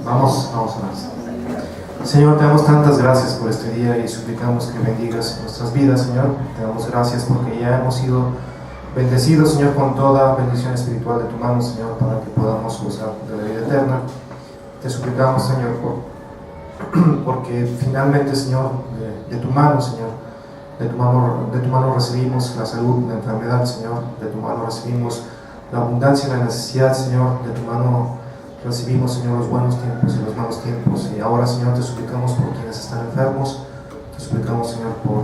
Vamos a orar. Señor, te damos tantas gracias por este día y suplicamos que bendigas nuestras vidas, Señor. Te damos gracias porque ya hemos sido bendecidos, Señor, con toda bendición espiritual de tu mano, Señor, para que podamos gozar de la vida eterna. Te suplicamos, Señor, porque finalmente, Señor, de tu mano, Señor, de tu mano recibimos la salud, la enfermedad, Señor. De tu mano recibimos la abundancia y la necesidad, Señor. De tu mano recibimos, Señor, los buenos tiempos y los malos tiempos. Y ahora, Señor, te suplicamos por quienes están enfermos. Te suplicamos, Señor, por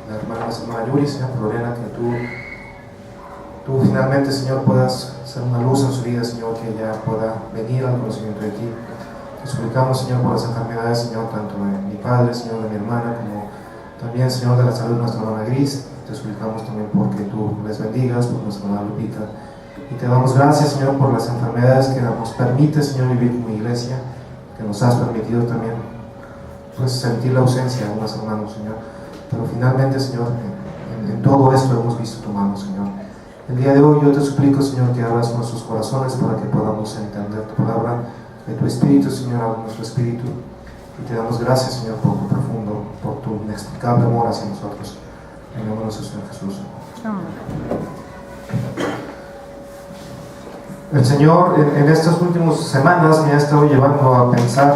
la hermana Yuri, Señor, por Lorena, que tú finalmente, Señor, puedas ser una luz en su vida, Señor, que ella pueda venir al conocimiento de ti. Te suplicamos, Señor, por las enfermedades, Señor, tanto de mi padre, Señor, de mi hermana, como también, Señor, de la salud de nuestra hermana Gris. Te suplicamos también porque tú les bendigas, por nuestra hermana Lupita. Y te damos gracias, Señor, por las enfermedades que nos permite, Señor, vivir como iglesia, que nos has permitido también, pues, sentir la ausencia de unos hermanos, Señor. Pero finalmente, Señor, en todo esto hemos visto tu mano, Señor. El día de hoy yo te suplico, Señor, que abras nuestros corazones para que podamos entender tu palabra, de tu espíritu, Señor, a nuestro espíritu. Y te damos gracias, Señor, por tu profundo, por tu inexplicable amor hacia nosotros. En el nombre de Señor Jesús. El Señor en estas últimas semanas me ha estado llevando a pensar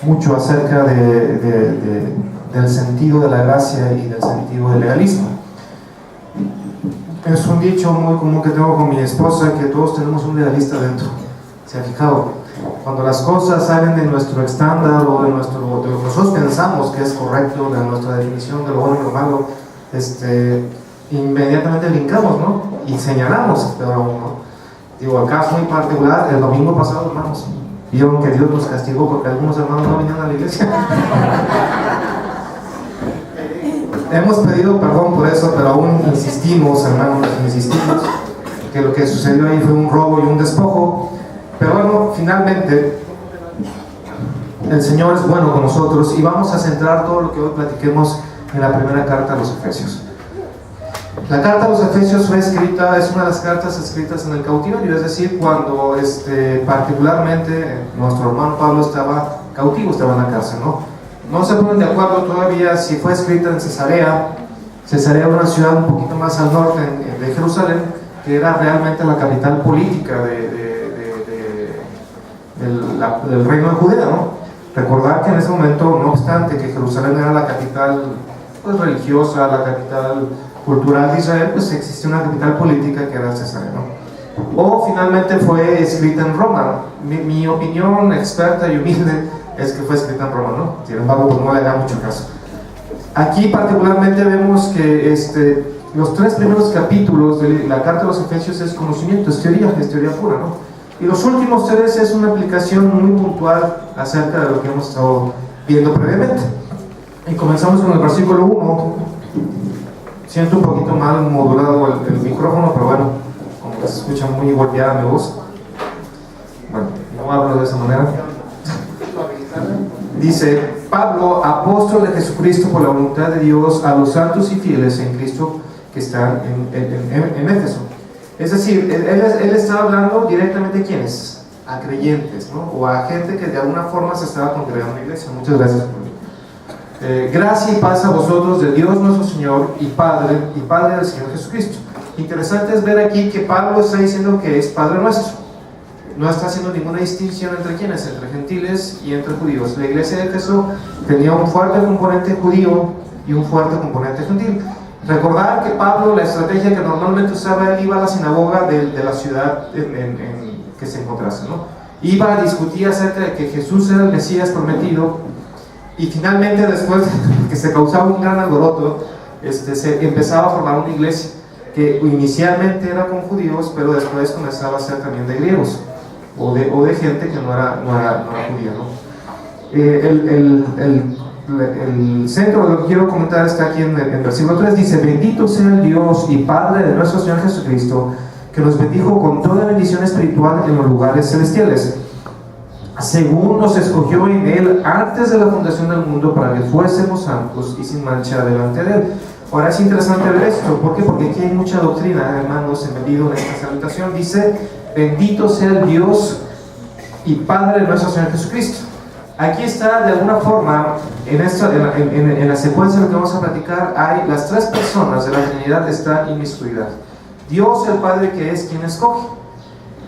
mucho acerca del sentido de la gracia y del sentido del legalismo. Es un dicho muy común que tengo con mi esposa, que todos tenemos un legalista dentro. ¿Se ha fijado? Cuando las cosas salen de nuestro estándar o de lo que nosotros pensamos que es correcto, de nuestra definición de lo bueno y lo malo, inmediatamente brincamos, ¿no? Y señalamos, peor aún, ¿no? Digo, el caso muy particular, el domingo pasado, hermanos, vieron que Dios nos castigó porque algunos hermanos no vinieron a la iglesia. Hemos pedido perdón por eso, pero aún insistimos, hermanos, que lo que sucedió ahí fue un robo y un despojo. Pero bueno, finalmente el Señor es bueno con nosotros y vamos a centrar todo lo que hoy platiquemos en la primera carta a los Efesios. La carta a los Efesios fue escrita, es una de las cartas escritas en el cautiverio, es decir, cuando particularmente nuestro hermano Pablo estaba cautivo, estaba en la cárcel, ¿no? No se ponen de acuerdo todavía si fue escrita en Cesarea. Cesarea era una ciudad un poquito más al norte de Jerusalén, que era realmente la capital política del reino de Judea, ¿no? Recordar que en ese momento, no obstante que Jerusalén era la capital, pues, religiosa, la capital cultural de Israel, pues existía una capital política que era Cesarea, ¿no? O finalmente fue escrita en Roma. Mi opinión experta y humilde es que fue escrita en Roma, ¿no? Sin embargo, pues no le da mucho caso. Aquí particularmente vemos que los 3 primeros capítulos de la carta de los Efesios es conocimiento, es teoría pura, ¿no? Y los últimos 3 es una aplicación muy puntual acerca de lo que hemos estado viendo previamente. Y comenzamos con el versículo 1. Siento un poquito mal modulado el micrófono, pero bueno, como que se escucha muy golpeada mi voz. Bueno, no hablo de esa manera. Dice: Pablo, apóstol de Jesucristo por la voluntad de Dios, a los santos y fieles en Cristo que están en Éfeso. Es decir, él estaba hablando directamente a ¿quiénes? A creyentes, ¿no? O a gente que de alguna forma se estaba congregando en la iglesia. Muchas gracias por gracia y paz a vosotros de Dios nuestro Señor y Padre del Señor Jesucristo. Interesante es ver aquí que Pablo está diciendo que es Padre nuestro. No está haciendo ninguna distinción entre quiénes, entre gentiles y entre judíos. La iglesia de Éfeso tenía un fuerte componente judío y un fuerte componente gentil. Recordar que Pablo, la estrategia que normalmente usaba, él iba a la sinagoga de la ciudad en que se encontrase, ¿no? Iba a discutir acerca de que Jesús era el Mesías prometido, y finalmente, después que se causaba un gran alboroto, se empezaba a formar una iglesia que inicialmente era con judíos, pero después comenzaba a ser también de griegos o de gente que no era judía, ¿no? El centro de lo que quiero comentar está aquí en el versículo 3. Dice: bendito sea el Dios y Padre de nuestro Señor Jesucristo, que nos bendijo con toda bendición espiritual en los lugares celestiales, según nos escogió en Él antes de la fundación del mundo, para que fuésemos santos y sin mancha delante de Él. Ahora es interesante ver esto. ¿Por qué? Porque aquí hay mucha doctrina, hermanos, embebido en esta salutación. Dice: bendito sea el Dios y Padre de nuestro Señor Jesucristo. Aquí está de alguna forma, en la secuencia de lo que vamos a platicar, hay las tres personas de la Trinidad están inmiscuidas. Dios el Padre, que es quien escoge;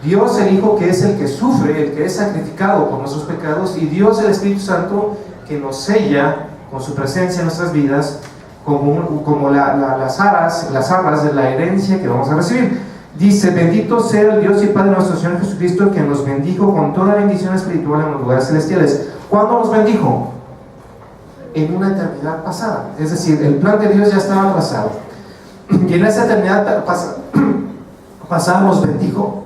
Dios el Hijo, que es el que sufre, el que es sacrificado por nuestros pecados; y Dios el Espíritu Santo, que nos sella con su presencia en nuestras vidas como las arras de la herencia que vamos a recibir. Dice: bendito sea el Dios y Padre de nuestro Señor Jesucristo, que nos bendijo con toda bendición espiritual en los lugares celestiales. ¿Cuándo nos bendijo? En una eternidad pasada. Es decir, el plan de Dios ya estaba trazado, y en esa eternidad pasada nos bendijo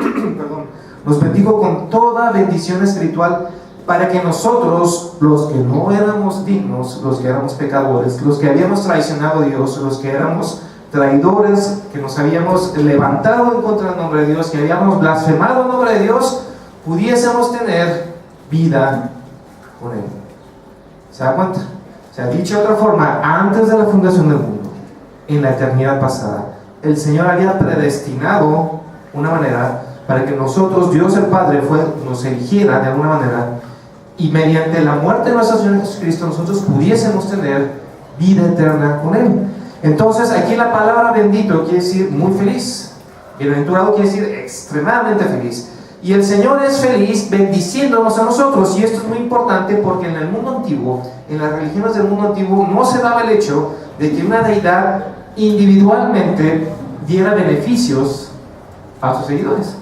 nos bendijo con toda bendición espiritual, para que nosotros, los que no éramos dignos, los que éramos pecadores, los que habíamos traicionado a Dios, los que éramos traidores, que nos habíamos levantado en contra del nombre de Dios, que habíamos blasfemado el nombre de Dios, pudiésemos tener vida con Él. ¿Se da cuenta? O sea, dicho de otra forma, antes de la fundación del mundo, en la eternidad pasada, el Señor había predestinado una manera para que nosotros, Dios el Padre, nos eligiera de alguna manera, y mediante la muerte de nuestro Señor Jesucristo nosotros pudiésemos tener vida eterna con Él. Entonces aquí la palabra bendito quiere decir muy feliz, bienaventurado quiere decir extremadamente feliz, y el Señor es feliz bendiciéndonos a nosotros. Y esto es muy importante, porque en el mundo antiguo, en las religiones del mundo antiguo, no se daba el hecho de que una deidad individualmente diera beneficios a sus seguidores,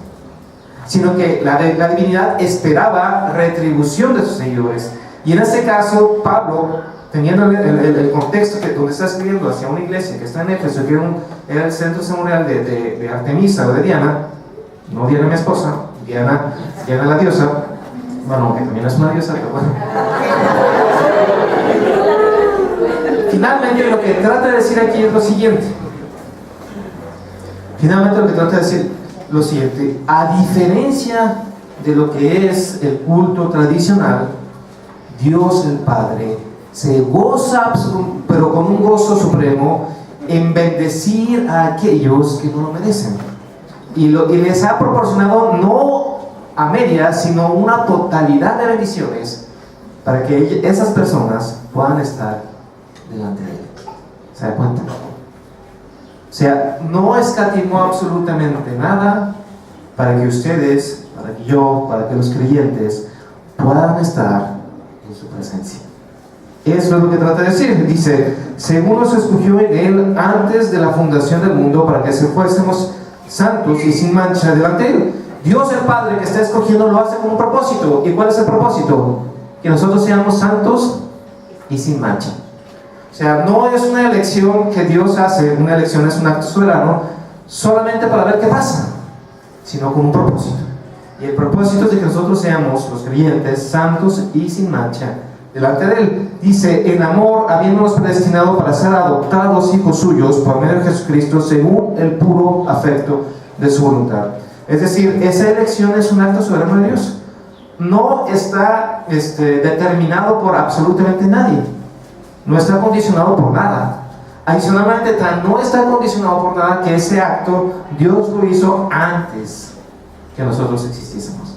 sino que la divinidad esperaba retribución de sus seguidores. Y en este caso, Pablo, teniendo el contexto donde está escribiendo hacia una iglesia que está en Éfeso, que era el centro ceremonial de Artemisa o de Diana, no Diana mi esposa, Diana la diosa, bueno, que también es una diosa, pero bueno. Finalmente lo que trata de decir aquí es lo siguiente. A diferencia de lo que es el culto tradicional, Dios el Padre se goza, pero con un gozo supremo, en bendecir a aquellos que no lo merecen, y les ha proporcionado no a medias, sino una totalidad de bendiciones, para que esas personas puedan estar delante de Él. ¿Se da cuenta? O sea, no escatimó absolutamente nada para que ustedes, para que yo, para que los creyentes puedan estar en su presencia. Eso es lo que trata de decir. Dice: según nos escogió en Él antes de la fundación del mundo, para que fuésemos santos y sin mancha delante de Él. Dios el Padre, que está escogiendo, lo hace con un propósito. ¿Y cuál es el propósito? Que nosotros seamos santos y sin mancha. O sea, no es una elección que Dios hace, una elección es un acto soberano solamente para ver qué pasa, sino con un propósito. Y el propósito es de que nosotros seamos, los creyentes, santos y sin mancha delante de Él. Dice: en amor, habiéndonos predestinado para ser adoptados hijos suyos por medio de Jesucristo, según el puro afecto de su voluntad. Es decir, esa elección es un acto soberano de Dios. No está determinado por absolutamente nadie. No está condicionado por nada. Adicionalmente, no está condicionado por nada, que ese acto Dios lo hizo antes que nosotros existiésemos.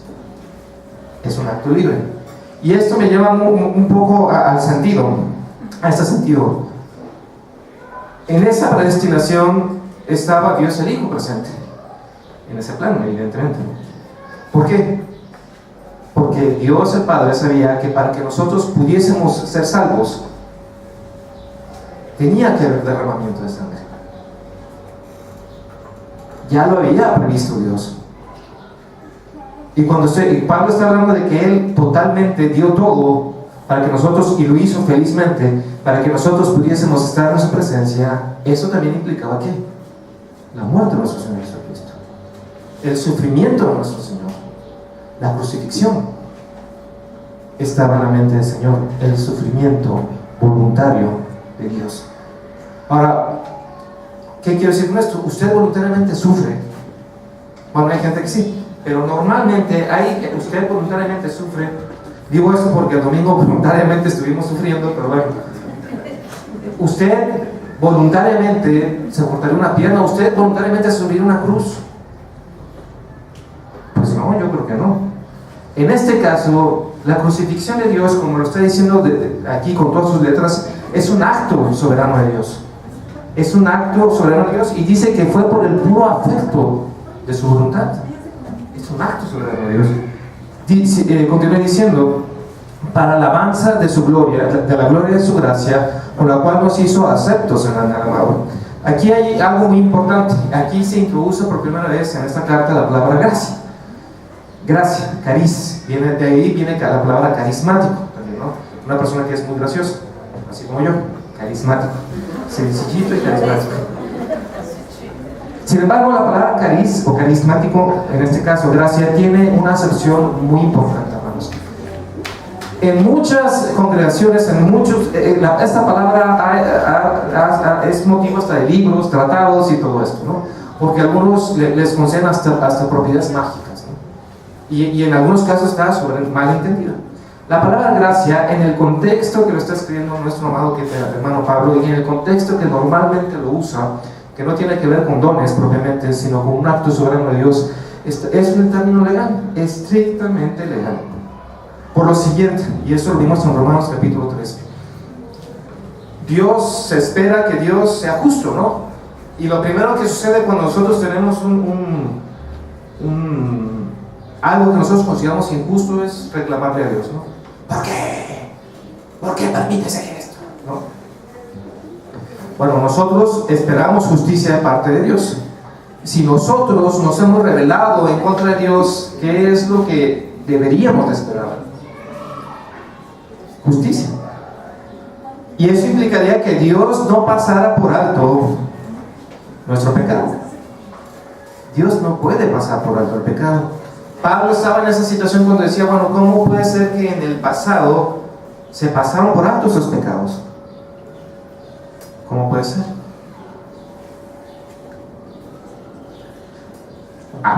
Es un acto libre. Y esto me lleva un poco a este sentido. En esa predestinación estaba Dios el Hijo presente, en ese plan, evidentemente. ¿Por qué? Porque Dios el Padre sabía que para que nosotros pudiésemos ser salvos, tenía que haber derramamiento de sangre. Ya lo había previsto Dios. Y Pablo está hablando de que Él totalmente dio todo para que nosotros, y lo hizo felizmente, para que nosotros pudiésemos estar en su presencia. Eso también implicaba ¿qué? La muerte de nuestro Señor Jesucristo, el sufrimiento de nuestro Señor, la crucifixión. Estaba en la mente del Señor el sufrimiento voluntario de Dios. Ahora, ¿qué quiero decir con esto? Usted voluntariamente sufre. Bueno, hay gente que sí, pero normalmente usted voluntariamente sufre. Digo esto porque el domingo voluntariamente estuvimos sufriendo, pero bueno, usted voluntariamente se cortaría una pierna, usted voluntariamente subiría una cruz. Pues no, yo creo que no. En este caso, la crucifixión de Dios, como lo está diciendo aquí con todas sus letras, es un acto soberano de Dios. Es un acto soberano de Dios, y dice que fue por el puro afecto de su voluntad. Es un acto soberano de Dios. Continúa diciendo, para la alabanza de su gloria, de la gloria de su gracia, con la cual nos hizo aceptos en la amado. Aquí hay algo muy importante. Aquí se introduce por primera vez en esta carta la palabra gracia. Gracia, cariz, de ahí viene la palabra carismático también, ¿no? Una persona que es muy graciosa, así como yo, carismático, sencillito y carismático. Sin embargo, la palabra cariz o carismático, en este caso gracia, tiene una acepción muy importante, hermanos. En muchas congregaciones, esta palabra es motivo hasta de libros, tratados y todo esto, ¿no? Porque a algunos les conceden hasta propiedades mágicas. Y en algunos casos está mal entendida. La palabra gracia, en el contexto que lo está escribiendo nuestro amado hermano Pablo, y en el contexto que normalmente lo usa, que no tiene que ver con dones propiamente, sino con un acto soberano de Dios, es un término legal, estrictamente legal. Por lo siguiente, y eso lo vimos en Romanos capítulo 3, Dios se espera que Dios sea justo, ¿no? Y lo primero que sucede cuando nosotros tenemos algo que nosotros consideramos injusto es reclamarle a Dios, ¿no? ¿Por qué? ¿Por qué permites hacer esto? ¿No? Bueno, nosotros esperamos justicia de parte de Dios. Si nosotros nos hemos rebelado en contra de Dios, ¿qué es lo que deberíamos de esperar? Justicia. Y eso implicaría que Dios no pasara por alto nuestro pecado. Dios no puede pasar por alto el pecado. Pablo estaba en esa situación cuando decía, bueno, ¿cómo puede ser que en el pasado se pasaron por alto esos pecados? ¿Cómo puede ser?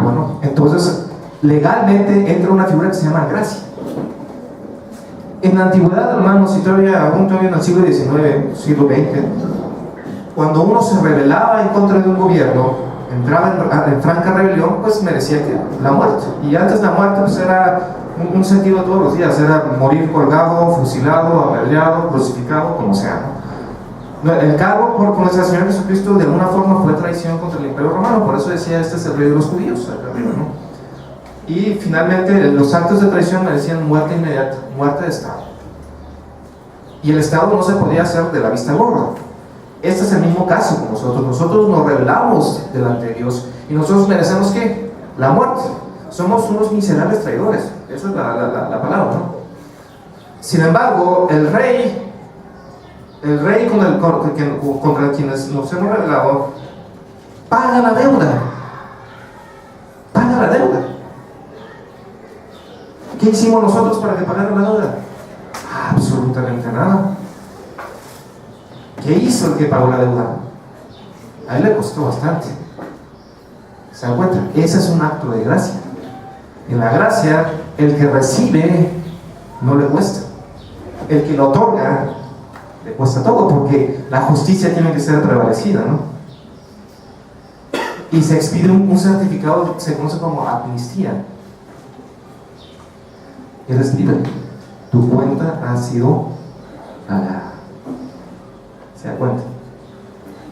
Bueno, entonces legalmente entra una figura que se llama gracia. En la antigüedad, hermanos, y aún todavía en el siglo XIX, siglo XX, cuando uno se rebelaba en contra de un gobierno, entraba en franca rebelión, pues merecía la muerte. Y antes la muerte pues era un sentido todos los días, era morir colgado, fusilado, apedreado, crucificado, como sea, ¿no? El cargo por nuestra Señora Jesucristo de alguna forma fue traición contra el Imperio Romano, por eso decía, este es el rey de los judíos, acá arriba, ¿no? Y finalmente los actos de traición merecían muerte inmediata, muerte de Estado. Y el Estado no se podía hacer de la vista gorda. Este es el mismo caso con nosotros. Nosotros nos rebelamos delante de Dios y nosotros merecemos ¿qué? La muerte. Somos unos miserables traidores. Esa es la palabra, ¿no? Sin embargo, el rey contra quienes nos hemos rebelado, paga la deuda. Paga la deuda. ¿Qué hicimos nosotros para que pagara la deuda? Absolutamente nada. ¿Qué hizo el que pagó la deuda? A él le costó bastante. ¿Se dan cuenta? Ese es un acto de gracia. En la gracia, el que recibe no le cuesta. El que lo otorga le cuesta todo, porque la justicia tiene que ser prevalecida, ¿no? Y se expide un certificado que se conoce como amnistía. Eres libre. Tu cuenta ha sido pagada. ¿Se da cuenta?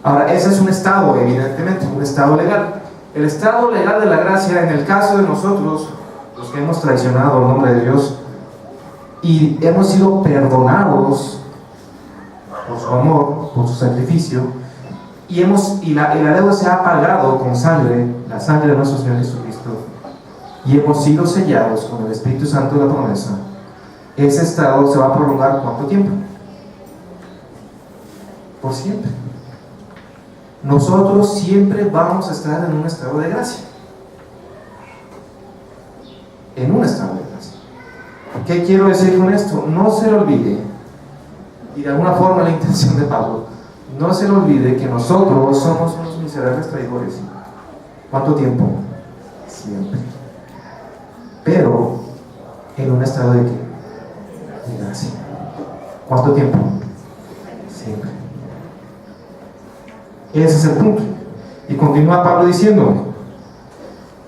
Ahora, ese es un estado, evidentemente, un estado legal. El estado legal de la gracia, en el caso de nosotros, los que hemos traicionado el nombre de Dios y hemos sido perdonados por su amor, por su sacrificio, y la deuda se ha pagado con sangre, la sangre de nuestro Señor Jesucristo, y hemos sido sellados con el Espíritu Santo de la promesa. Ese estado se va a prolongar ¿cuánto tiempo? Por siempre. Nosotros siempre vamos a estar en un estado de gracia. En un estado de gracia. ¿Qué quiero decir con esto? No se le olvide, y de alguna forma la intención de Pablo, no se le olvide que nosotros somos unos miserables traidores. ¿Cuánto tiempo? Siempre. Pero en un estado de ¿qué? De gracia. ¿Cuánto tiempo? Siempre. Ese es el punto. Y continúa Pablo diciendo,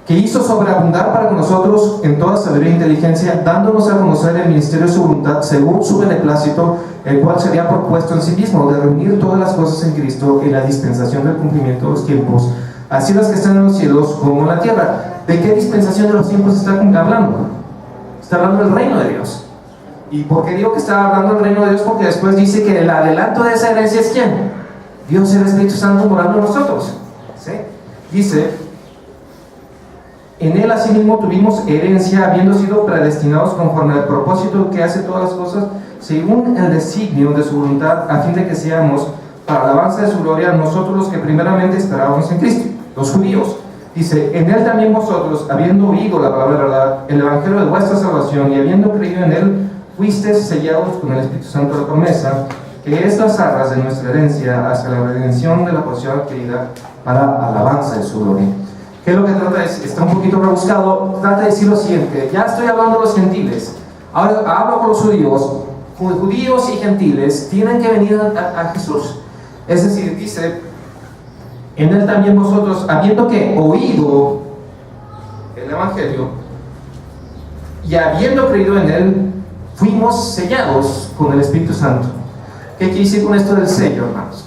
que hizo sobreabundar para con nosotros en toda sabiduría e inteligencia, dándonos a conocer el ministerio de su voluntad, según su beneplácito, el cual se había propuesto en sí mismo, de reunir todas las cosas en Cristo en la dispensación del cumplimiento de los tiempos, así las que están en los cielos como en la tierra. ¿De qué dispensación de los tiempos está hablando? Está hablando del reino de Dios. ¿Y por qué digo que está hablando del reino de Dios? Porque después dice que el adelanto de esa herencia es ¿quién? Dios, el Espíritu Santo morando en nosotros. ¿Sí? Dice: en él asimismo tuvimos herencia, habiendo sido predestinados conforme al propósito que hace todas las cosas, según el designio de su voluntad, a fin de que seamos, para alabanza de su gloria, nosotros los que primeramente esperábamos en Cristo, los judíos. Dice: en él también vosotros, habiendo oído la palabra de verdad, el evangelio de vuestra salvación, y habiendo creído en él, fuisteis sellados con el Espíritu Santo de la promesa, que es las arras de nuestra herencia, hasta la redención de la porción adquirida para alabanza de su gloria. ¿Qué es lo que trata? Está un poquito rebuscado. Trata de decir lo siguiente: ya estoy hablando de los gentiles, ahora hablo con los judíos. Judíos y gentiles tienen que venir a Jesús. Es decir, dice: en él también vosotros, habiendo que oído el evangelio y habiendo creído en él, fuimos sellados con el Espíritu Santo. ¿Qué quiere decir con esto del sello, hermanos?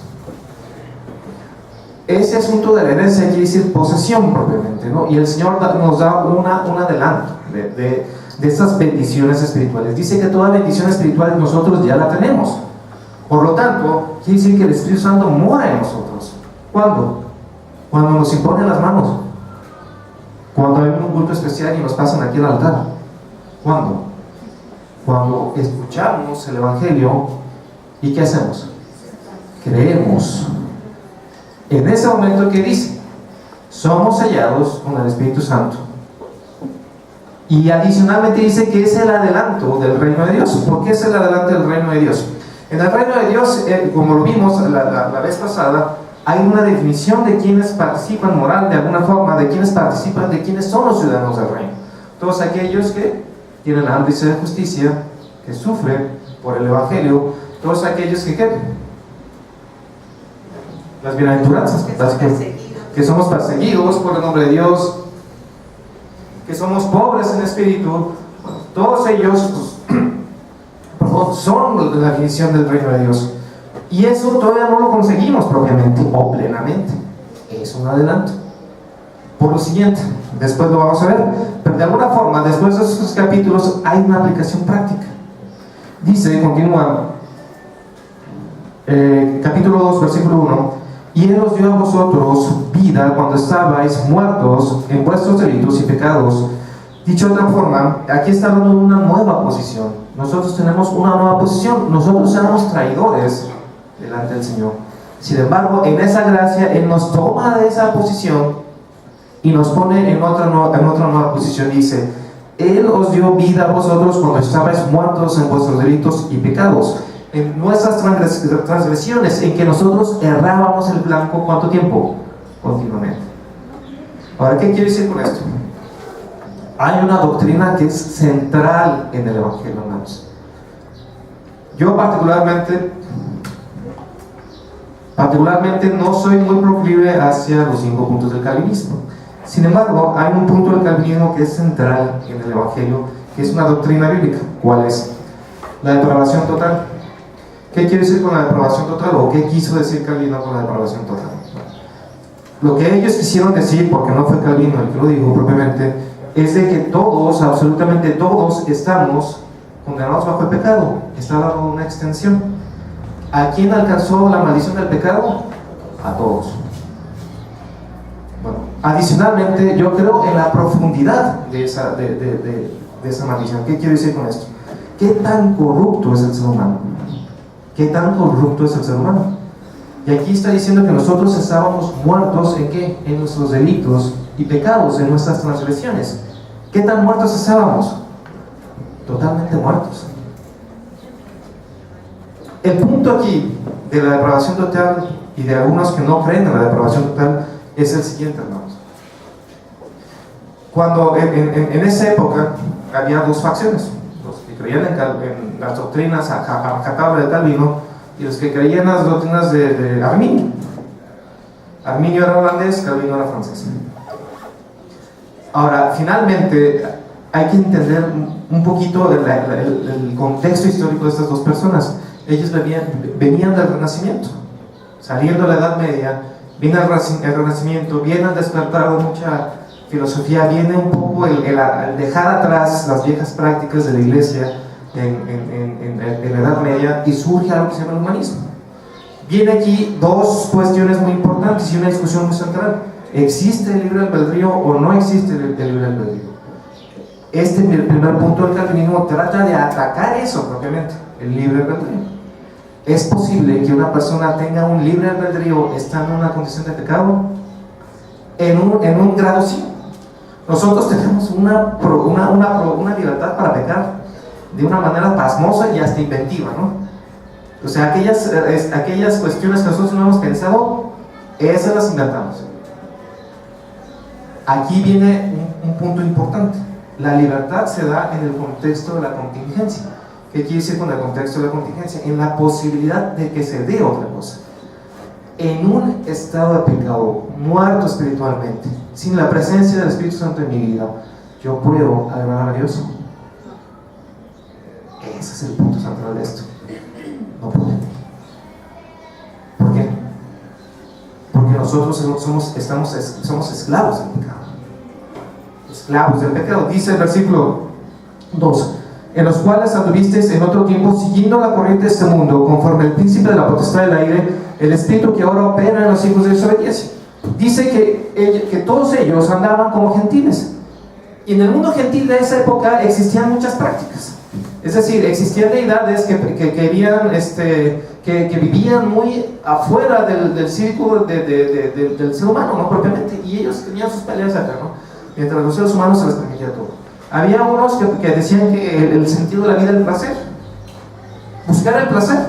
Ese asunto de la herencia quiere decir posesión propiamente, ¿no? Y el Señor nos da un adelanto de estas bendiciones espirituales. Dice que toda bendición espiritual nosotros ya la tenemos. Por lo tanto, quiere decir que el Espíritu Santo mora en nosotros. ¿Cuándo? Cuando nos imponen las manos. Cuando hay un culto especial y nos pasan aquí al altar. ¿Cuándo? Cuando escuchamos el Evangelio. ¿Y qué hacemos? Creemos. En ese momento, ¿qué dice? Somos sellados con el Espíritu Santo. Y adicionalmente dice que es el adelanto del reino de Dios. ¿Por qué es el adelanto del reino de Dios? En el reino de Dios, como lo vimos la vez pasada, hay una definición de quienes participan moral, de alguna forma, de quienes participan, de quienes son los ciudadanos del reino. Todos aquellos que tienen la índice de justicia, que sufren por el Evangelio, todos aquellos que las bienaventuranzas, que somos perseguidos por el nombre de Dios, que somos pobres en espíritu, todos ellos son la definición del reino de Dios. Y eso todavía no lo conseguimos propiamente o plenamente, es un adelanto. Por lo siguiente, después lo vamos a ver, pero de alguna forma, después de esos capítulos, hay una aplicación práctica. Dice, continúa, capítulo 2, versículo 1: y Él os dio a vosotros vida cuando estabais muertos en vuestros delitos y pecados. Dicho de otra forma, aquí está hablando de una nueva posición. Nosotros tenemos una nueva posición. Nosotros éramos traidores delante del Señor. Sin embargo, en esa gracia, Él nos toma de esa posición y nos pone en otra nueva posición. Dice: Él os dio vida a vosotros cuando estabais muertos en vuestros delitos y pecados, en nuestras transgresiones, en que nosotros errábamos el blanco. ¿Cuánto tiempo? Continuamente. Ahora, ¿qué quiero decir con esto? Hay una doctrina que es central en el Evangelio, hermanos. Yo particularmente no soy muy proclive hacia los 5 puntos del calvinismo. Sin embargo, hay un punto del calvinismo que es central en el Evangelio, que es una doctrina bíblica. ¿Cuál es? La depravación total. ¿Qué quiere decir con la depravación total? ¿O qué quiso decir Calvino con la depravación total? Lo que ellos quisieron decir, porque no fue Calvino el que lo dijo propiamente, es de que todos, absolutamente todos, estamos condenados bajo el pecado. Está dando una extensión. ¿A quién alcanzó la maldición del pecado? A todos. Bueno, adicionalmente, yo creo en la profundidad de esa maldición. ¿Qué quiero decir con esto? ¿Qué tan corrupto es el ser humano? ¿Qué tan corrupto es el ser humano? Y aquí está diciendo que nosotros estábamos muertos ¿en qué? En nuestros delitos y pecados, en nuestras transgresiones. ¿Qué tan muertos estábamos? Totalmente muertos. El punto aquí de la depravación total y de algunos que no creen en la depravación total es el siguiente, hermanos. Cuando en esa época había dos facciones: los que creían en las doctrinas acatables de Calvino y los que creían en las doctrinas de Arminio. Arminio era holandés, Calvino era francés. Ahora, finalmente, hay que entender un poquito el contexto histórico de estas dos personas. Ellos venían del Renacimiento, saliendo de la Edad Media, viene el Renacimiento, viene el despertar de mucha filosofía, viene un poco el dejar atrás las viejas prácticas de la Iglesia en la Edad Media, y surge algo que se llama el humanismo. Viene aquí dos cuestiones muy importantes y una discusión muy central. ¿Existe el libre albedrío o no existe el libre albedrío? Este primer punto del calvinismo trata de atacar eso propiamente, el libre albedrío. ¿Es posible que una persona tenga un libre albedrío estando en una condición de pecado? En un grado sí. Nosotros tenemos una libertad para pecar de una manera pasmosa y hasta inventiva, ¿no? O sea, aquellas cuestiones que nosotros no hemos pensado, esas las inventamos. Aquí viene un punto importante. La libertad se da en el contexto de la contingencia. ¿Qué quiere decir con el contexto de la contingencia? En la posibilidad de que se dé otra cosa. En un estado de pecado, muerto espiritualmente, sin la presencia del Espíritu Santo en mi vida, ¿yo puedo agradar a Dios? Ese es el punto central de esto. No puedo. ¿Por qué? Porque nosotros somos esclavos del pecado. Esclavos del pecado. Dice el versículo 2: en los cuales anduvisteis en otro tiempo siguiendo la corriente de este mundo, conforme el príncipe de la potestad del aire, el espíritu que ahora opera en los hijos de desobediencia. Dice que todos ellos andaban como gentiles. Y en el mundo gentil de esa época existían muchas prácticas. Es decir, existían deidades que vivían muy afuera del círculo del ser humano, ¿no? Propiamente. Y ellos tenían sus peleas acá, ¿no? Mientras los seres humanos se les permitía todo. Había unos que decían que el sentido de la vida era el placer. Buscar el placer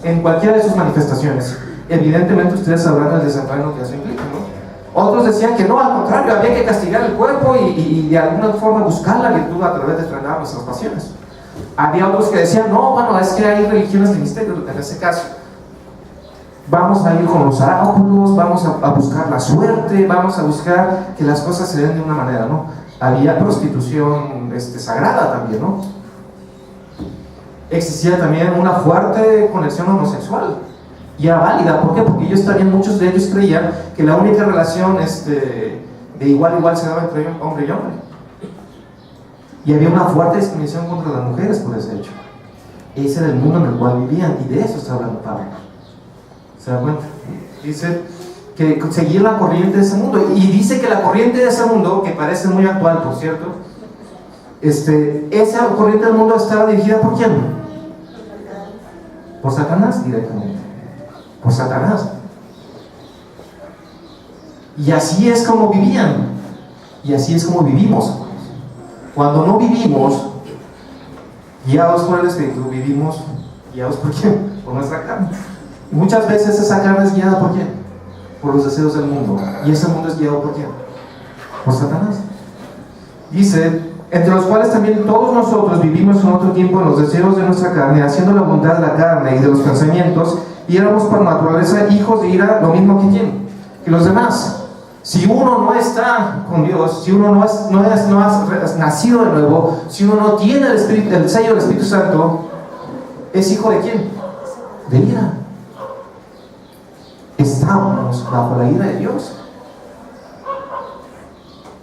en cualquiera de sus manifestaciones. Evidentemente ustedes sabrán el desenfreno que eso implica, ¿no? Otros decían que no, al contrario, había que castigar el cuerpo y de alguna forma buscar la virtud a través de frenar nuestras pasiones. Había otros que decían, no, bueno, es que hay religiones de misterio en ese caso. Vamos a ir con los oráculos, vamos a buscar la suerte, vamos a buscar que las cosas se den de una manera, ¿no? Había prostitución sagrada también, ¿no? Existía también una fuerte conexión homosexual, ya válida. ¿Por qué? Porque muchos de ellos creían que la única relación de igual a igual se daba entre hombre y hombre. Y había una fuerte discriminación contra las mujeres por ese hecho. Ese era el mundo en el cual vivían, y de eso está hablando Pablo. ¿Se da cuenta? Dice que seguir la corriente de ese mundo, y dice que la corriente de ese mundo, que parece muy actual, por cierto, esa corriente del mundo estaba dirigida ¿por quién? Por Satanás directamente. Por Satanás. Y así es como vivían, y así es como vivimos. Cuando no vivimos guiados por el Espíritu, vivimos guiados ¿por quién? Por nuestra carne. Y muchas veces esa carne es guiada ¿por quién? Por los deseos del mundo. ¿Y ese mundo es guiado por quién? Por Satanás. Dice, entre los cuales también todos nosotros vivimos en otro tiempo en los deseos de nuestra carne, haciendo la voluntad de la carne y de los pensamientos, y éramos por naturaleza hijos de ira, lo mismo que quién, que los demás. Si uno no está con Dios, si uno no ha nacido de nuevo, si uno no tiene el sello del Espíritu Santo, ¿es hijo de quién? De ira. Estamos bajo la ira de Dios.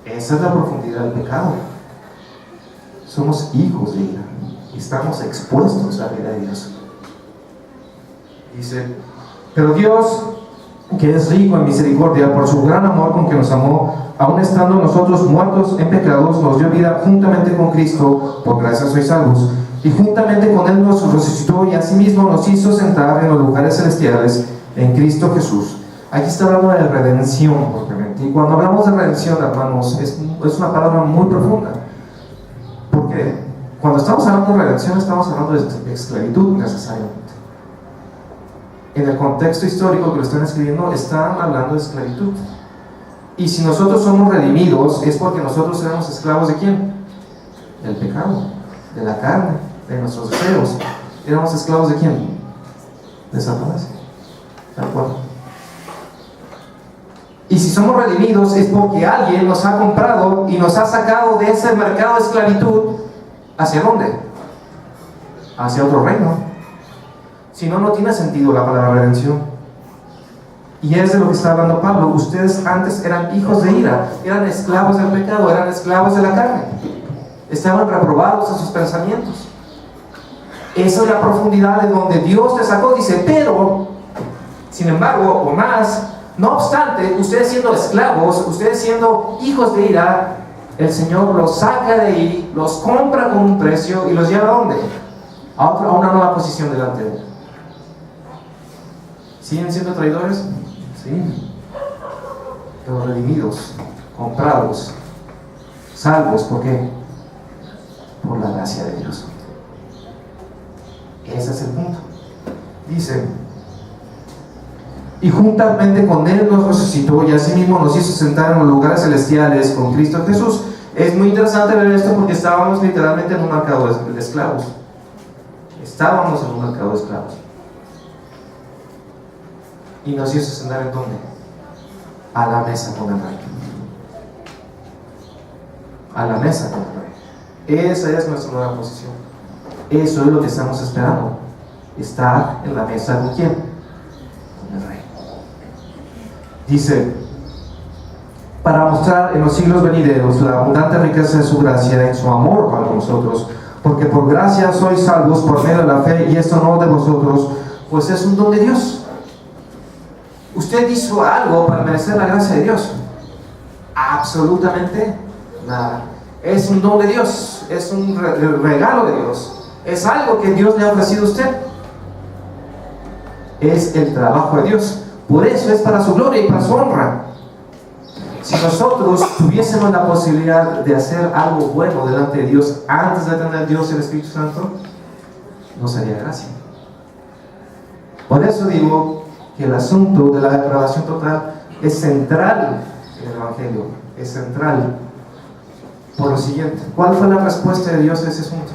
Esa es la profundidad del pecado. Somos hijos de ira. Estamos expuestos a la ira de Dios. Dice, pero Dios, que es rico en misericordia, por su gran amor con que nos amó, aun estando nosotros muertos en pecados, nos dio vida juntamente con Cristo, por gracia sois salvos, y juntamente con Él nos resucitó, y asimismo nos hizo sentar en los lugares celestiales en Cristo Jesús. Aquí está hablando de redención propiamente, y cuando hablamos de redención, hermanos, es una palabra muy profunda, porque cuando estamos hablando de redención, estamos hablando de esclavitud necesariamente. En el contexto histórico que lo están escribiendo, están hablando de esclavitud. Y si nosotros somos redimidos, es porque nosotros éramos esclavos ¿de quién? Del pecado, de la carne, de nuestros deseos. ¿Éramos esclavos de quién? De Satanás. ¿De acuerdo? Y si somos redimidos es porque alguien nos ha comprado y nos ha sacado de ese mercado de esclavitud. ¿Hacia dónde? Hacia otro reino. Si no, no tiene sentido la palabra redención. Y es de lo que está hablando Pablo. Ustedes antes eran hijos de ira, eran esclavos del pecado, eran esclavos de la carne, estaban reprobados en sus pensamientos. Esa es la profundidad de donde Dios te sacó. Dice, pero, sin embargo, o más, no obstante, ustedes siendo esclavos, ustedes siendo hijos de ira, el Señor los saca de ahí, los compra con un precio y los lleva ¿a dónde? A una nueva posición delante de Él. ¿Siguen siendo traidores? Sí. Pero redimidos, comprados, salvos. ¿Por qué? Por la gracia de Dios. Ese es el punto. Dice, y juntamente con Él nos resucitó y asimismo nos hizo sentar en los lugares celestiales con Cristo Jesús. Es muy interesante ver esto porque estábamos literalmente en un mercado de esclavos. Estábamos en un mercado de esclavos. Y nos hizo sentar ¿en dónde? A la mesa con el Rey. A la mesa con el Rey. Esa es nuestra nueva posición. Eso es lo que estamos esperando. Estar en la mesa con ¿quién? Con el Rey. Dice, para mostrar en los siglos venideros la abundante riqueza de su gracia en su amor para nosotros, porque por gracia sois salvos por medio de la fe, y esto no de vosotros, pues es un don de Dios. ¿Usted hizo algo para merecer la gracia de Dios? Absolutamente nada. Es un don de Dios, es un regalo de Dios, es algo que Dios le ha ofrecido a usted. Es el trabajo de Dios. Por eso es para su gloria y para su honra. Si nosotros tuviésemos la posibilidad de hacer algo bueno delante de Dios antes de tener Dios y el Espíritu Santo, no sería gracia. Por eso digo que el asunto de la depravación total es central en el Evangelio, es central. Por lo siguiente, ¿cuál fue la respuesta de Dios a ese asunto?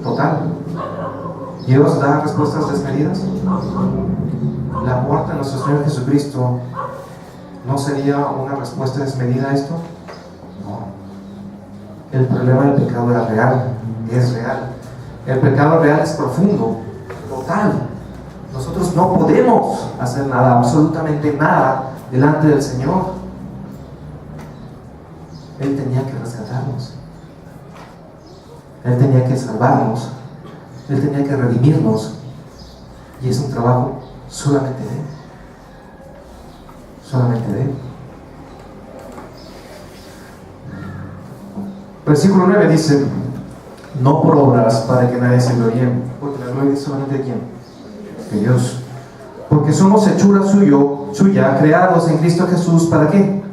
Total. ¿Dios da respuestas desmedidas? ¿La muerte de nuestro Señor Jesucristo no sería una respuesta desmedida a esto? No. El problema del pecado era real, es real. El pecado real es profundo, total. Nosotros no podemos hacer nada, absolutamente nada, delante del Señor. Él tenía que rescatarnos. Él tenía que salvarnos. Él tenía que redimirnos. Y es un trabajo solamente de Él. Solamente de Él. Versículo 9 dice, no por obras para que nadie se gloríe, porque la gloria es solamente de ¿quién? De Dios. Porque somos hechura suya, creados en Cristo Jesús, ¿para qué?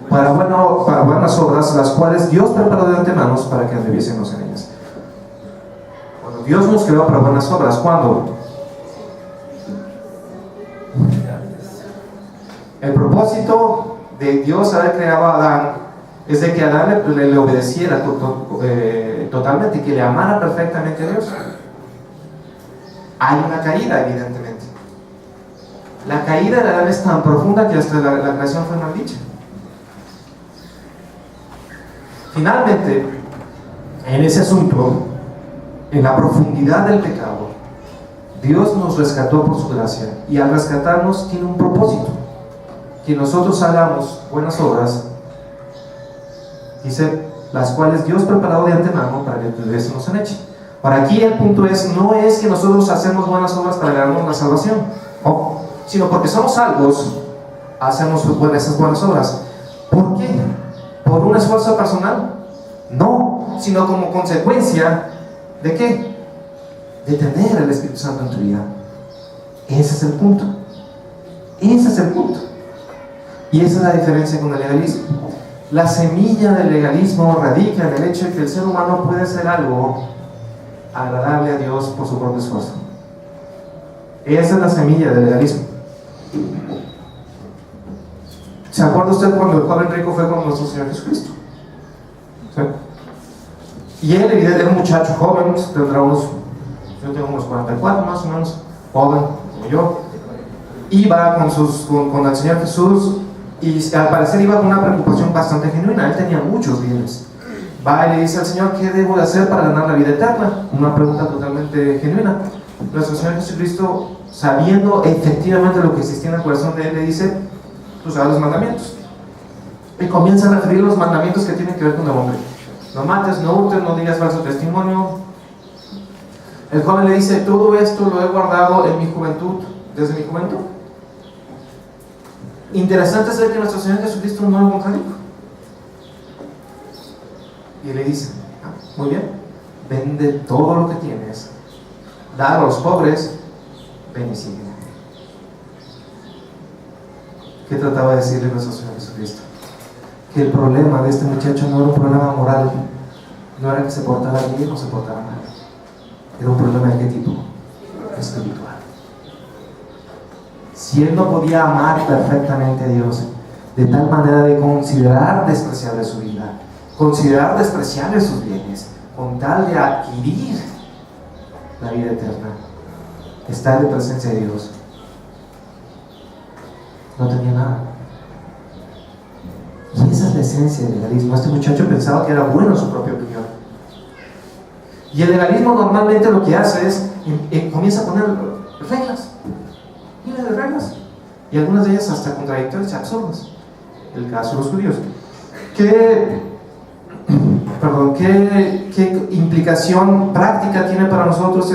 Para buenas obras, las cuales Dios preparó de antemano para que anduviésemos en ellas. Cuando Dios nos creó para buenas obras, ¿cuándo? El propósito de Dios haber creado a Adán es de que Adán le obedeciera totalmente, que le amara perfectamente a Dios. Hay una caída, evidentemente. La caída de Adán es tan profunda que hasta la creación fue maldicha. Finalmente, en ese asunto, en la profundidad del pecado, Dios nos rescató por su gracia, y al rescatarnos tiene un propósito: que nosotros hagamos buenas obras, dice, las cuales Dios preparó de antemano para que tuviésemos en hecho. Para aquí el punto no es que nosotros hacemos buenas obras para ganarnos la salvación, no, sino porque somos salvos, hacemos esas buenas obras. ¿Por qué? ¿Por un esfuerzo personal? No, sino como consecuencia ¿de qué? De tener el Espíritu Santo en tu vida. Ese es el punto. Ese es el punto. Y esa es la diferencia con el legalismo. La semilla del legalismo radica en el hecho de que el ser humano puede hacer algo agradable a Dios por su propio esfuerzo. Esa es la semilla del legalismo. ¿Se acuerda usted cuando el joven rico fue con nuestro Señor Jesucristo? ¿Sí? Y él era un muchacho joven, tendrá yo tengo unos 44 más o menos, joven como yo. iba con el Señor Jesús y al parecer iba con una preocupación bastante genuina. Él tenía muchos bienes. Va y le dice al Señor: ¿qué debo de hacer para ganar la vida eterna? Una pregunta totalmente genuina. Nuestro Señor Jesucristo, sabiendo efectivamente lo que existía en el corazón de él, le dice: tú sabes los mandamientos. Y comienza a referir los mandamientos que tienen que ver con el hombre. No mates, no hurtes, no digas falso testimonio. El joven le dice: todo esto lo he guardado en mi juventud, desde mi juventud. Interesante es ver que nuestro Señor Jesucristo no lo contradijo. Y le dice: muy bien, vende todo lo que tienes, da a los pobres, ven y sígueme. ¿Qué trataba de decirle nuestro Señor Jesucristo? Que el problema de este muchacho no era un problema moral, no era que se portara bien o se portara mal, era un problema de qué tipo? Espiritual. Si él no podía amar perfectamente a Dios, de tal manera de considerar despreciable su vida, considerar despreciable sus bienes, con tal de adquirir la vida eterna, estar en presencia de Dios, no tenía nada. Y esa es la esencia del legalismo. Este muchacho pensaba que era bueno su propia opinión. Y el legalismo normalmente lo que hace es comienza a poner reglas, miles de reglas, y algunas de ellas hasta contradictorias y absurdas. El caso de los judíos. ¿Qué implicación práctica tiene para nosotros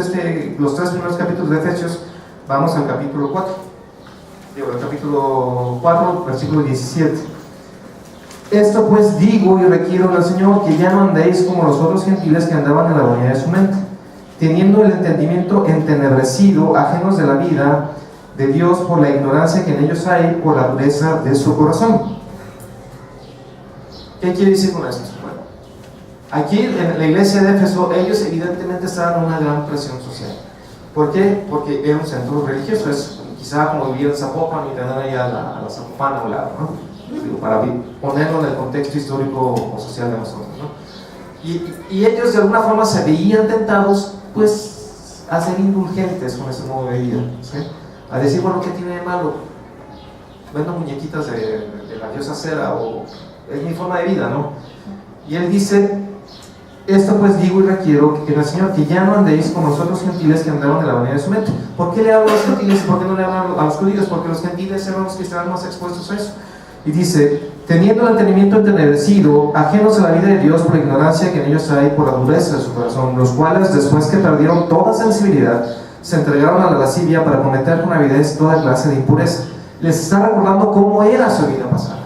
los 3 primeros capítulos de Efesios? Vamos al capítulo 4. El capítulo 4, versículo 17. Esto pues digo y requiero del Señor, que ya no andéis como los otros gentiles que andaban en la vanidad de su mente, teniendo el entendimiento entenebrecido, ajenos de la vida de Dios por la ignorancia que en ellos hay, por la dureza de su corazón. ¿Qué quiere decir con esto? Bueno, aquí en la iglesia de Éfeso, ellos evidentemente estaban en una gran presión social. ¿Por qué? Porque era un centro religioso. Es quizá como vivir en Zapopan y tener ahí a la Zapopana a un lado, ¿no? Digo, para ponerlo en el contexto histórico o social de nosotros, ¿no? Y ellos de alguna forma se veían tentados, pues, a ser indulgentes con ese modo de vida, ¿sí? A decir: bueno, ¿qué tiene de malo? Vendo muñequitas de la diosa Cera, o es mi forma de vida, ¿no? Y él dice: esto pues digo y requiero que el Señor, que ya no andéis con los otros gentiles que andaban de la vanidad de su mente. ¿Por qué le hablo a los gentiles y por qué no le hablo a los judíos? Porque los gentiles eran los que estaban más expuestos a eso. Y dice: teniendo el entendimiento entenebrecido, ajenos a la vida de Dios por la ignorancia que en ellos hay, por la dureza de su corazón, los cuales, después que perdieron toda sensibilidad, se entregaron a la lascivia para cometer con avidez toda clase de impureza. Les está recordando cómo era su vida pasada.